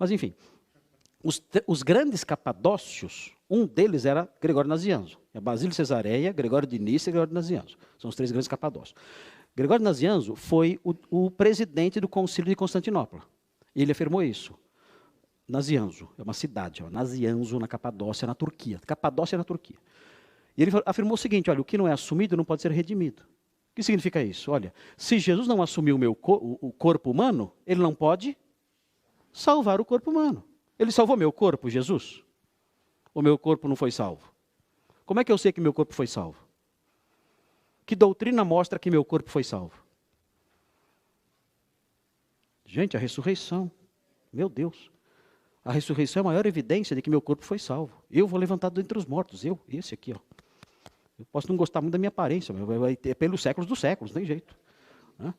Mas enfim, os grandes capadócios, um deles era Gregório Nazianzo. Basílio Cesareia, Gregório de Nice e Gregório Nazianzo. São os 3 grandes capadócios. Gregório Nazianzo foi o presidente do Concílio de Constantinopla. Ele afirmou isso. Nazianzo, é uma cidade, Nazianzo, na Capadócia, na Turquia. Capadócia é na Turquia. E ele afirmou o seguinte, olha, o que não é assumido não pode ser redimido. O que significa isso? Olha, se Jesus não assumiu o corpo humano, ele não pode salvar o corpo humano. Ele salvou meu corpo, Jesus? Ou meu corpo não foi salvo? Como é que eu sei que meu corpo foi salvo? Que doutrina mostra que meu corpo foi salvo? Gente, a ressurreição. Meu Deus. A ressurreição é a maior evidência de que meu corpo foi salvo. Eu vou levantado dentre os mortos. Esse aqui, ó. Eu posso não gostar muito da minha aparência, mas vai ter pelos séculos dos séculos, não tem jeito. Né?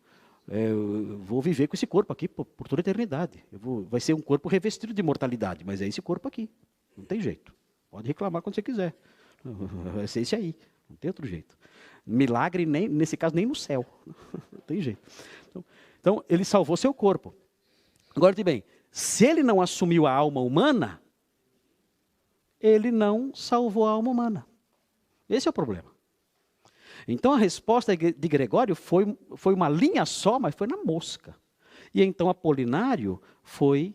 Eu vou viver com esse corpo aqui por toda a eternidade. Vai ser um corpo revestido de imortalidade, mas é esse corpo aqui. Não tem jeito. Pode reclamar quando você quiser. Vai ser esse aí. Não tem outro jeito. Milagre, nesse caso, nem no céu. Não tem jeito. Então, ele salvou seu corpo. Agora, bem, se ele não assumiu a alma humana, ele não salvou a alma humana. Esse é o problema. Então, a resposta de Gregório foi uma linha só, mas foi na mosca. E então, Apolinário foi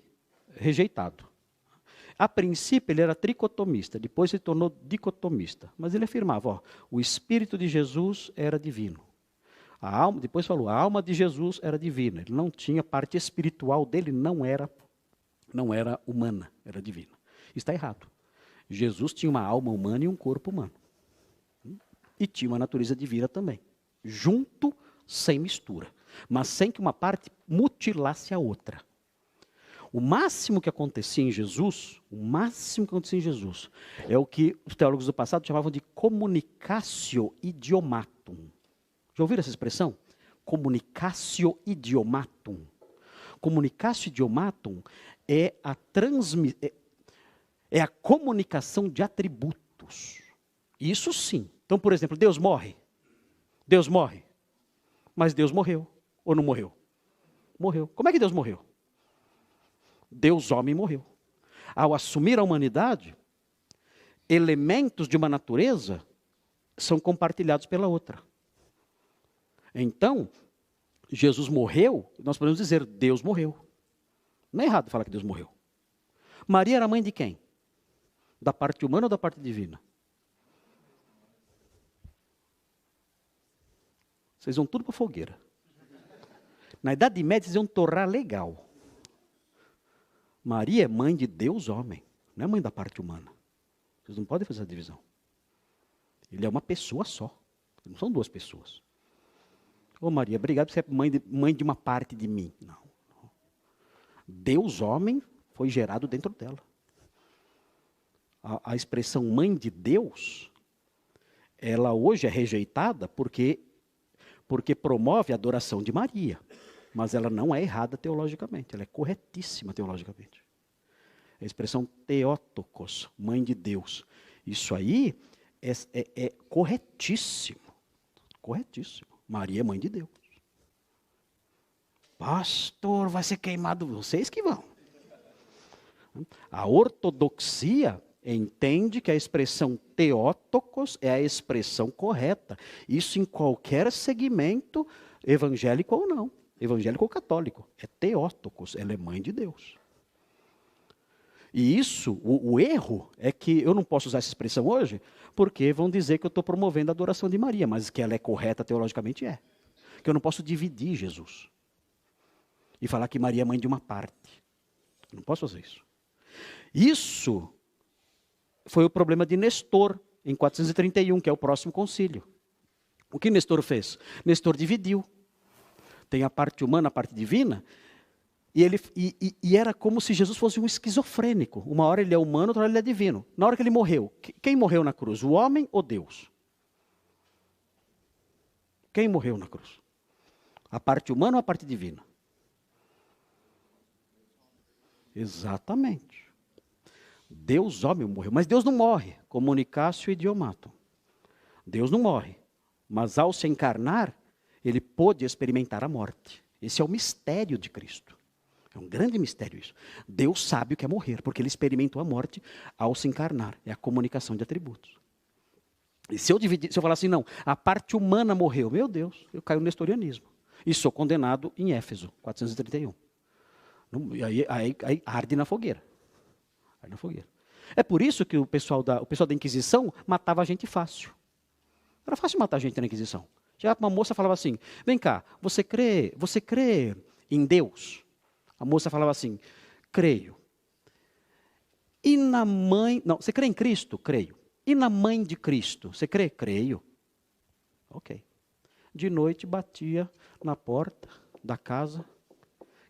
rejeitado. A princípio, ele era tricotomista, depois se tornou dicotomista. Mas ele afirmava, o Espírito de Jesus era divino. Depois falou, a alma de Jesus era divina. Ele não tinha, parte espiritual dele não era humana, era divina. Está errado. Jesus tinha uma alma humana e um corpo humano. E tinha uma natureza divina também. Junto, sem mistura. Mas sem que uma parte mutilasse a outra. O máximo que acontecia em Jesus, é o que os teólogos do passado chamavam de comunicatio idiomatum. Já ouviram essa expressão? Comunicatio idiomatum. Comunicatio idiomatum é a comunicação de atributos. Isso sim. Então, por exemplo, Deus morre. Deus morre. Mas Deus morreu. Ou não morreu? Morreu. Como é que Deus morreu? Deus, homem, morreu. Ao assumir a humanidade, elementos de uma natureza são compartilhados pela outra. Então, Jesus morreu, nós podemos dizer, Deus morreu. Não é errado falar que Deus morreu. Maria era mãe de quem? Da parte humana ou da parte divina? Vocês vão tudo para a fogueira. Na Idade Média, vocês iam torrar legal. Maria é mãe de Deus, homem. Não é mãe da parte humana. Vocês não podem fazer essa divisão. Ele é uma pessoa só. Não são 2 pessoas. Ô Maria, obrigado por ser mãe de uma parte de mim. Não. Deus, homem, foi gerado dentro dela. A expressão mãe de Deus, ela hoje é rejeitada porque promove a adoração de Maria. Mas ela não é errada teologicamente, ela é corretíssima teologicamente. A expressão Theotokos, mãe de Deus. Isso aí é corretíssimo. Corretíssimo. Maria é mãe de Deus. Pastor, vai ser queimado, vocês que vão. A ortodoxia entende que a expressão Theotokos é a expressão correta. Isso em qualquer segmento, evangélico ou não. Evangélico ou católico. É Theotokos, ela é mãe de Deus. E isso, o erro é que eu não posso usar essa expressão hoje, porque vão dizer que eu estou promovendo a adoração de Maria, mas que ela é correta teologicamente é. Que eu não posso dividir Jesus. E falar que Maria é mãe de uma parte. Eu não posso fazer isso. Isso foi o problema de Nestor, em 431, que é o próximo concílio. O que Nestor fez? Nestor dividiu. Tem a parte humana, a parte divina, e era como se Jesus fosse um esquizofrênico. Uma hora ele é humano, outra hora ele é divino. Na hora que ele morreu, quem morreu na cruz? O homem ou Deus? Quem morreu na cruz? A parte humana ou a parte divina? Exatamente. Deus, homem, morreu. Mas Deus não morre. Comunicatio idiomatum. Deus não morre. Mas ao se encarnar, ele pôde experimentar a morte. Esse é o mistério de Cristo. É um grande mistério isso. Deus sabe o que é morrer, porque ele experimentou a morte ao se encarnar. É a comunicação de atributos. E se eu falar assim, não, a parte humana morreu, meu Deus, eu caio no nestorianismo. E sou condenado em Éfeso, 431. E aí arde na fogueira. Arde na fogueira. É por isso que o pessoal da Inquisição matava a gente fácil. Era fácil matar gente na Inquisição. Chegava para uma moça e falava assim, vem cá, você crê em Deus? A moça falava assim, creio. E na mãe... Não, você crê em Cristo? Creio. E na mãe de Cristo? Você crê? Creio. Ok. De noite batia na porta da casa.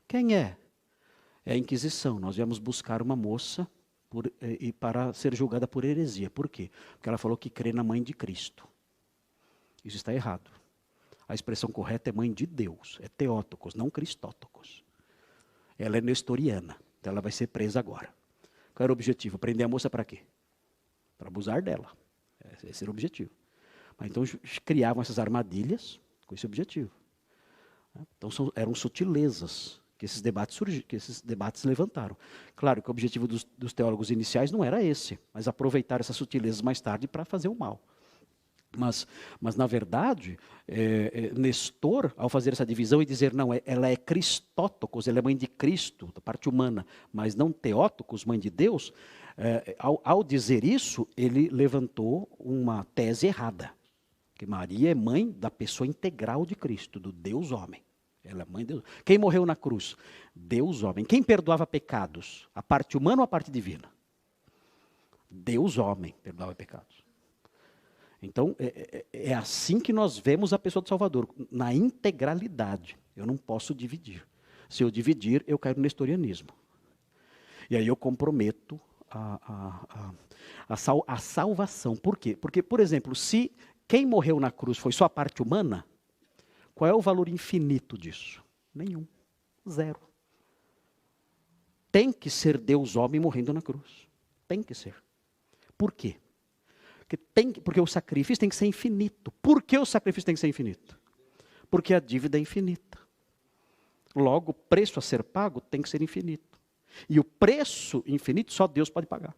Quem é? É a Inquisição. Nós viemos buscar uma moça para ser julgada por heresia. Por quê? Porque ela falou que crê na mãe de Cristo. Isso está errado. A expressão correta é mãe de Deus. É Theotokos, não Christótokos. Ela é nestoriana. Então ela vai ser presa agora. Qual era o objetivo? Prender a moça para quê? Para abusar dela. Esse era o objetivo. Mas então criavam essas armadilhas com esse objetivo. Então eram sutilezas que esses debates levantaram. Claro que o objetivo dos teólogos iniciais não era esse, mas aproveitar essas sutilezas mais tarde para fazer o mal. Mas na verdade, Nestor, ao fazer essa divisão e dizer, não, ela é Christótokos, ela é mãe de Cristo, da parte humana, mas não Theotokos, mãe de Deus, ao dizer isso, ele levantou uma tese errada, que Maria é mãe da pessoa integral de Cristo, do Deus homem. Ela é mãe de Deus. Quem morreu na cruz? Deus homem. Quem perdoava pecados? A parte humana ou a parte divina? Deus homem perdoava pecados. Então, é assim que nós vemos a pessoa do Salvador, na integralidade. Eu não posso dividir. Se eu dividir, eu caio no nestorianismo. E aí eu comprometo a salvação. Por quê? Porque, por exemplo, se quem morreu na cruz foi só a parte humana, qual é o valor infinito disso? Nenhum. Zero. Tem que ser Deus homem morrendo na cruz. Tem que ser. Por quê? Porque o sacrifício tem que ser infinito. Por que o sacrifício tem que ser infinito? Porque a dívida é infinita. Logo, o preço a ser pago tem que ser infinito. E o preço infinito só Deus pode pagar.